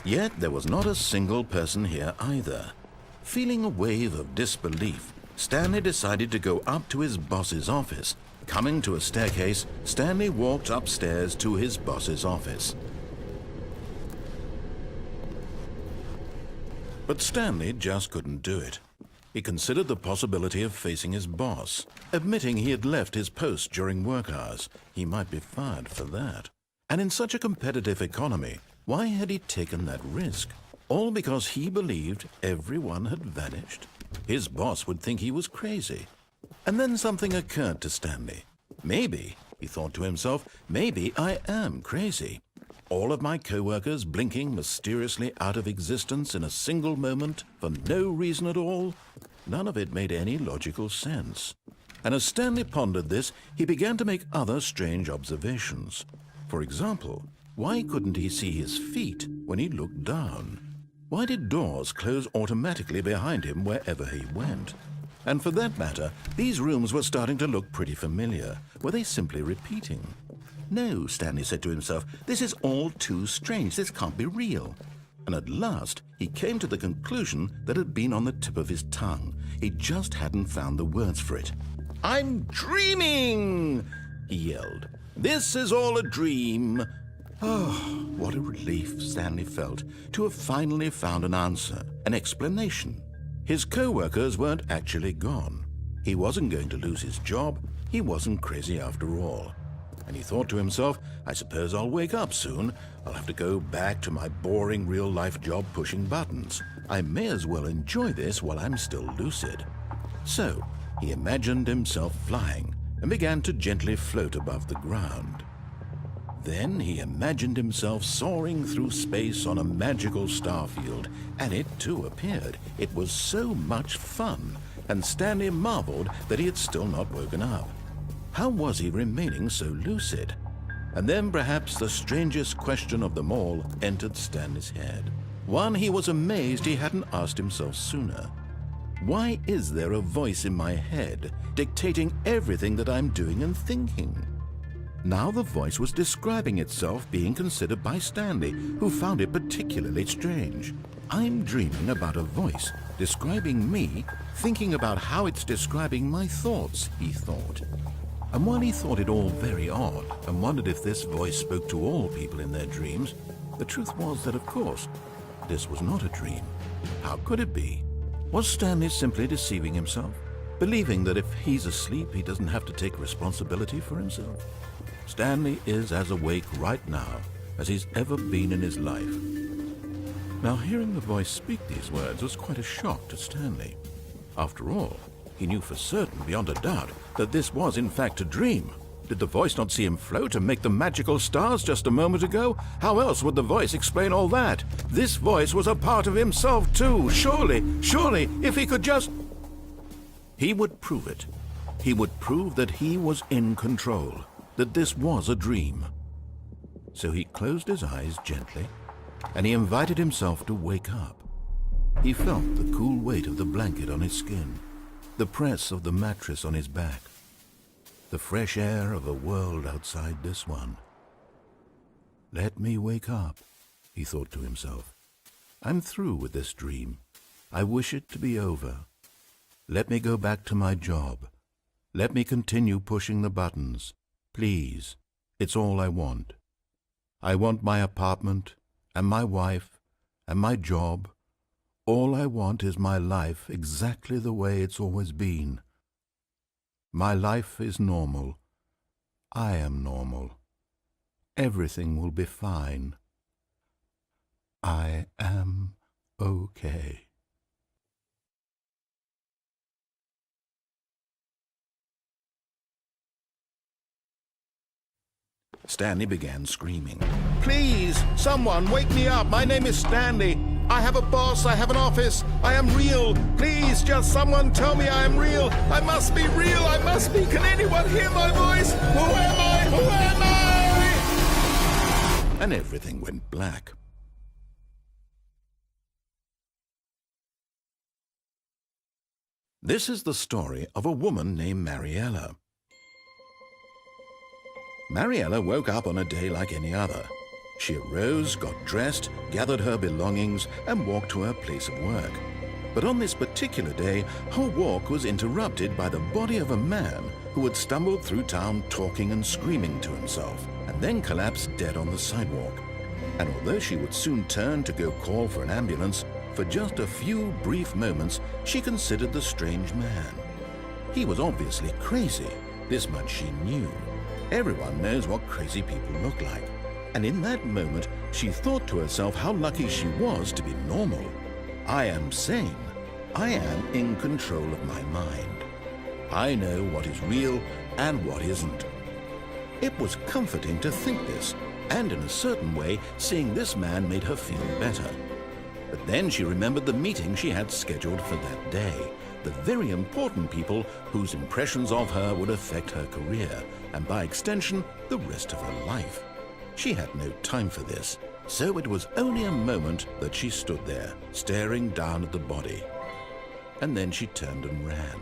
Yet there was not a single person here either. Feeling a wave of disbelief, Stanley decided to go up to his boss's office. Coming to a staircase, Stanley walked upstairs to his boss's office. But Stanley just couldn't do it. He considered the possibility of facing his boss. Admitting he had left his post during work hours, he might be fired for that. And in such a competitive economy, why had he taken that risk? All because he believed everyone had vanished? His boss would think he was crazy. And then something occurred to Stanley. Maybe, he thought to himself, maybe I am crazy. All of my co-workers blinking mysteriously out of existence in a single moment for no reason at all? None of it made any logical sense. And as Stanley pondered this, he began to make other strange observations. For example, why couldn't he see his feet when he looked down? Why did doors close automatically behind him wherever he went? And for that matter, these rooms were starting to look pretty familiar. Were they simply repeating? No, Stanley said to himself, this is all too strange. This can't be real. And at last, he came to the conclusion that had been on the tip of his tongue. He just hadn't found the words for it. "I'm dreaming!" he yelled. "This is all a dream." Oh, what a relief Stanley felt to have finally found an answer, an explanation. His co-workers weren't actually gone. He wasn't going to lose his job. He wasn't crazy after all. And he thought to himself, I suppose I'll wake up soon. I'll have to go back to my boring real-life job pushing buttons. I may as well enjoy this while I'm still lucid. So he imagined himself flying and began to gently float above the ground. Then he imagined himself soaring through space on a magical starfield, and it too appeared. It was so much fun, and Stanley marveled that he had still not woken up. How was he remaining so lucid? And then perhaps the strangest question of them all entered Stanley's head. One he was amazed he hadn't asked himself sooner. Why is there a voice in my head dictating everything that I'm doing and thinking? Now the voice was describing itself being considered by Stanley, who found it particularly strange. I'm dreaming about a voice describing me, thinking about how it's describing my thoughts, he thought. And while he thought it all very odd and wondered if this voice spoke to all people in their dreams, the truth was that, of course, this was not a dream. How could it be? Was Stanley simply deceiving himself, believing that if he's asleep, he doesn't have to take responsibility for himself? Stanley is as awake right now as he's ever been in his life. Now, hearing the voice speak these words was quite a shock to Stanley. After all, he knew for certain, beyond a doubt, that this was in fact a dream. Did the voice not see him float and make the magical stars just a moment ago? How else would the voice explain all that? This voice was a part of himself too. Surely, if he could just... He would prove it. He would prove that he was in control, that this was a dream. So he closed his eyes gently, and he invited himself to wake up. He felt the cool weight of the blanket on his skin, the press of the mattress on his back, the fresh air of a world outside this one. Let me wake up, he thought to himself. I'm through with this dream. I wish it to be over. Let me go back to my job. Let me continue pushing the buttons. Please, it's all I want. I want my apartment and my wife and my job. All I want is my life exactly the way it's always been. My life is normal. I am normal. Everything will be fine. I am okay. Stanley began screaming. Please, someone wake me up. My name is Stanley. I have a boss. I have an office. I am real. Please, just someone tell me I am real. I must be real. I must be. Can anyone hear my voice? Who am I? Who am I? And everything went black. This is the story of a woman named Mariella. Mariella woke up on a day like any other. She arose, got dressed, gathered her belongings, and walked to her place of work. But on this particular day, her walk was interrupted by the body of a man who had stumbled through town talking and screaming to himself, and then collapsed dead on the sidewalk. And although she would soon turn to go call for an ambulance, for just a few brief moments she considered the strange man. He was obviously crazy. This much she knew. Everyone knows what crazy people look like. And in that moment, she thought to herself how lucky she was to be normal. I am sane. I am in control of my mind. I know what is real and what isn't. It was comforting to think this, and in a certain way, seeing this man made her feel better. But then she remembered the meeting she had scheduled for that day, the very important people whose impressions of her would affect her career, and by extension, the rest of her life. She had no time for this, so it was only a moment that she stood there, staring down at the body. And then she turned and ran.